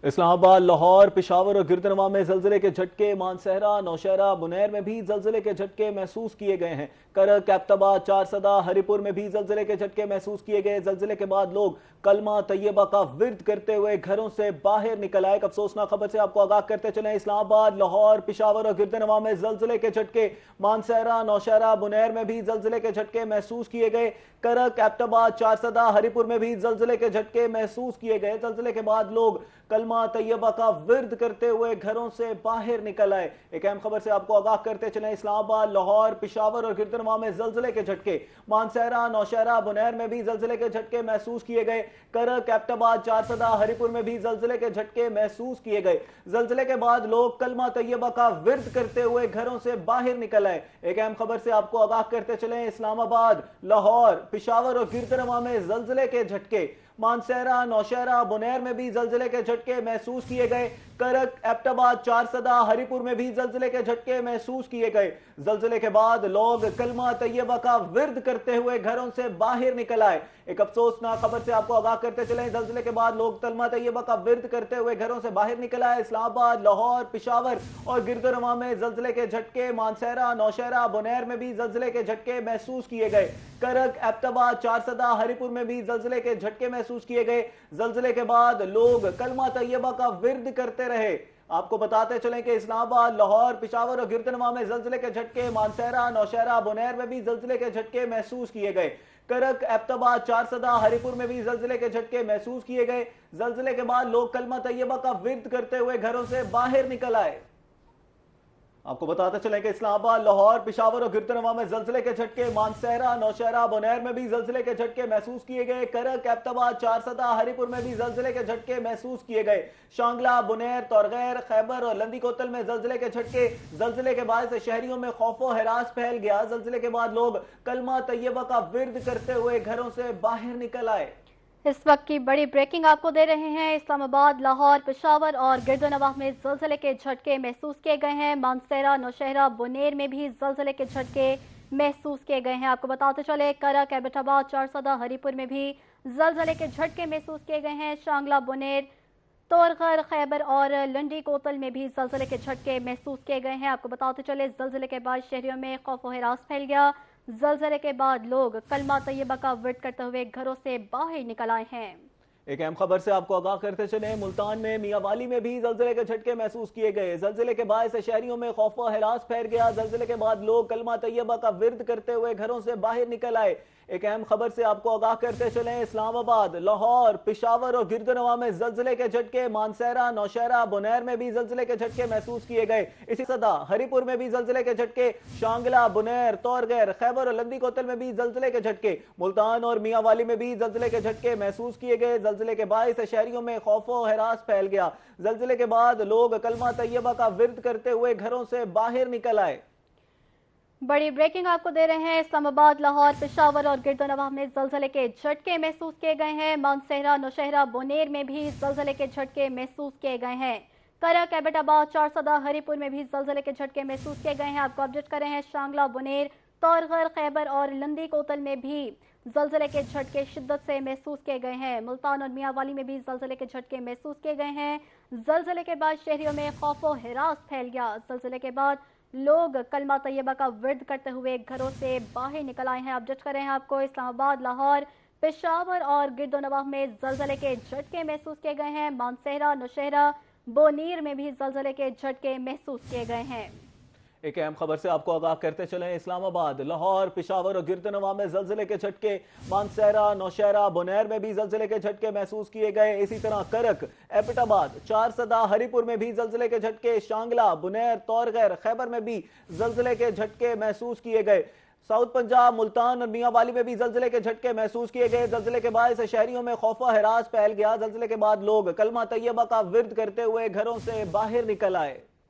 اسلام آباد، لاہور، پشاور اور گردنواں میں زلزلے کے جھٹکے، مانسہرہ، نوشہرہ، بنیر میں بھی زلزلے کے جھٹکے محسوس کیے گئے ہیں۔ کرک، ایبٹ آباد، چارسدہ، ہری پور میں بھی زلزلے کے جھٹکے محسوس کیے گئے۔ زلزلے کے بعد لوگ کلمہ طیبہ کا ورد کرتے ہوئے گھروں سے باہر نکل آئے۔ ایک افسوسناک خبر سے آپ کو آگاہ کرتے چلیں، اسلام آباد، لاہور، پشاور اور گردنواں میں زلزلے کے جھٹکے، مانسہرہ، نوشہرہ، بنیر میں بھی زلزلے کے جھٹکے محسوس کیے گئے۔ کرک، ایبٹ آباد، چارسدہ، ہری پور میں بھی زلزلے کے جھٹکے محسوس کیے گئے۔ زلزلے کے بعد لوگ کلمہ طیبہ کا ورد کرتے ہوئے گھروں سے باہر نکل آئے۔ ایک اہم خبر سے آپ کو آگاہ کرتے چلیں، اسلام آباد، لاہور، پشاور اور گردنواں میں زلزلے کے جھٹکے، مانسہرہ، نوشہرہ، بنیر میں بھی زلزلے کے جھٹکے محسوس کیے گئے۔ کرک، ایبٹ آباد، چارسدہ، ہری پور میں بھی زلزلے کے جھٹکے محسوس کیے گئے۔ زلزلے کے بعد لوگ کلمہ طیبہ کا ورد کرتے ہوئے گھروں سے باہر نکل آئے۔ ایک اہم خبر سے آپ کو آگاہ کرتے چلیں، اسلام آباد، لاہور، پشاور اور گردنواں میں زلزلے کے جھٹکے، مانسہرہ، نوشہرہ، بنیر میں بھی زلزلے کے جھٹکے محسوس کیے گئے۔ کرک، ایبٹ آباد، چارسدہ، ہری پور میں بھی زلزلے کے جھٹکے محسوس کیے گئے۔ زلزلے کے بعد لوگ کلمہ طیبہ کا ورد کرتے ہوئے گھروں سے باہر نکل آئے۔ ایک افسوسناک خبر سے آپ کو آگاہ کرتے چلیں، زلزلے کے بعد لوگ کلمہ طیبہ کا ورد کرتے ہوئے گھروں سے باہر نکل آئے۔ اسلام آباد، لاہور، پشاور اور گردنواں میں زلزلے کے جھٹکے، مانسہرہ، نوشہرہ، بنیر میں بھی زلزلے کے جھٹکے محسوس کیے گئے۔ کرک، ایبٹ آباد، چارسدہ، ہری پور میں بھی زلزلے کے جھٹکے محسوس کیے گئے۔ زلزلے کے بعد لوگ کلمہ طیبہ کا ورد کرتے رہے۔ آپ کو بتاتے چلیں کہ اسلام آباد، لاہور، پشاور اور گردنواں میں زلزلے کے جھٹکے، مانسہرہ، نوشہرہ، بنیر میں بھی زلزلے کے جھٹکے محسوس کیے گئے۔ کرک، ایبٹ آباد، چارسدہ، ہری پور میں بھی زلزلے کے جھٹکے محسوس کیے گئے۔ زلزلے کے بعد لوگ کلمہ طیبہ کا ورد کرتے ہوئے گھروں سے باہر نکل آئے۔ آپ کو بتاتے چلیں کہ اسلام آباد، لاہور، پشاور اور گردنواں میں زلزلے کے جھٹکے، مانسہرہ، نوشہرہ، بنیر میں بھی زلزلے کے جھٹکے محسوس کیے گئے۔ کرک، ایبٹ آباد، چارسدہ، ہری پور میں بھی زلزلے کے جھٹکے محسوس کیے گئے۔ شانگلہ، بنیر، تورغیر، خیبر اور لندی کوتل میں زلزلے کے جھٹکے۔ زلزلے کے باعث شہریوں میں خوف و ہراس پھیل گیا۔ زلزلے کے بعد لوگ کلمہ طیبہ کا ورد کرتے ہوئے گھروں سے باہر نکل آئے۔ اس وقت کی بڑی بریکنگ آپ کو دے رہے ہیں، اسلام آباد، لاہور، پشاور اور گردنواں میں زلزلے کے جھٹکے محسوس کیے گئے ہیں۔ مانسہرہ، نوشہرہ، بنیر میں بھی زلزلے کے جھٹکے محسوس کیے گئے ہیں۔ آپ کو بتاتے چلے، کرک، ایبٹ آباد، چارسدہ، ہری پور میں بھی زلزلے کے جھٹکے محسوس کیے گئے ہیں۔ شانگلہ، بنیر، تورغیر، خیبر اور لنڈی کوتل میں بھی زلزلے کے جھٹکے محسوس کیے گئے ہیں۔ آپ کو بتاتے چلے، زلزلے کے بعد شہریوں میں خوف و ہراس پھیل گیا۔ زلزلے کے بعد لوگ کلمہ طیبہ کا ورد کرتے ہوئے گھروں سے باہر نکل آئے ہیں۔ ایک اہم خبر سے آپ کو آگاہ کرتے چلیں، ملتان میں میاں والی میں بھی زلزلے کے جھٹکے محسوس کیے گئے۔ زلزلے کے باعث شہریوں میں خوف و ہراس پھیل گیا۔ زلزلے کے بعد لوگ کلمہ طیبہ کا ورد کرتے ہوئے گھروں سے باہر نکل آئے۔ ایک اہم خبر سے آپ کو آگاہ کرتے چلیں، اسلام آباد، لاہور، پشاور اور گردنواں میں زلزلے کے جھٹکے، مانسہرہ، نوشہرہ، بنیر میں بھی زلزلے کے جھٹکے محسوس کیے گئے۔ اسی صدا ہری پور میں بھی زلزلے کے جھٹکے، شانگلہ، بنیر، تورغیر، خیبر اور لندی کوتل میں بھی زلزلے کے جھٹکے، ملتان اور میاں والی میں بھی زلزلے کے جھٹکے محسوس کیے گئے۔ زلزلے کے باعث شہریوں میں خوف و ہراس پھیل گیا۔ زلزلے کے بعد لوگ کلمہ طیبہ کا ورد کرتے ہوئے گھروں سے باہر نکل آئے۔ بڑی بریکنگ آپ کو دے رہے ہیں، اسلام آباد، لاہور، پشاور اور گردنواں میں زلزلے کے جھٹکے محسوس کیے گئے ہیں۔ مانسہرہ، نوشہرہ، بنیر میں بھی زلزلے کے جھٹکے محسوس کیے گئے ہیں۔ کرک، ایبٹ آباد، چارسدہ، ہری پور میں بھی زلزلے کے جھٹکے محسوس کیے گئے ہیں۔ آپ کو اپڈیٹ کر رہے ہیں، شانگلہ، بنیر، تورغیر، خیبر اور لندی کوتل میں بھی زلزلے کے جھٹکے شدت سے محسوس کیے گئے ہیں۔ ملتان اور میاں والی میں بھی زلزلے کے جھٹکے محسوس کیے گئے ہیں۔ زلزلے کے بعد شہریوں میں خوف و ہراس پھیل گیا۔ زلزلے کے بعد لوگ کلمہ طیبہ کا ورد کرتے ہوئے گھروں سے باہر نکل آئے ہیں۔ اپڈیٹ کر رہے ہیں آپ کو، اسلام آباد، لاہور، پشاور اور گردنواں میں زلزلے کے جھٹکے محسوس کیے گئے ہیں۔ مانسہرہ، نوشہرہ، بونیر میں بھی زلزلے کے جھٹکے محسوس کیے گئے ہیں۔ ایک اہم خبر سے آپ کو آگاہ کرتے چلیں، اسلام آباد، لاہور، پشاور اور گردنواں میں زلزلے کے جھٹکے، مانسہرہ، نوشہرہ، بنیر میں بھی زلزلے کے جھٹکے محسوس کیے گئے۔ اسی طرح کرک، ایبٹ آباد، چارسدہ، ہری پور میں بھی زلزلے کے جھٹکے، شانگلہ، بنیر، تورغیر، خیبر میں بھی زلزلے کے جھٹکے محسوس کیے گئے۔ ساؤتھ پنجاب، ملتان اور میاں والی میں بھی زلزلے کے جھٹکے محسوس کیے گئے۔ زلزلے کے باعث شہریوں میں خوف و ہراس پھیل گیا۔ زلزلے کے بعد لوگ کلمہ طیبہ کا ورد کرتے ہوئے گھروں سے باہر نکل آئے۔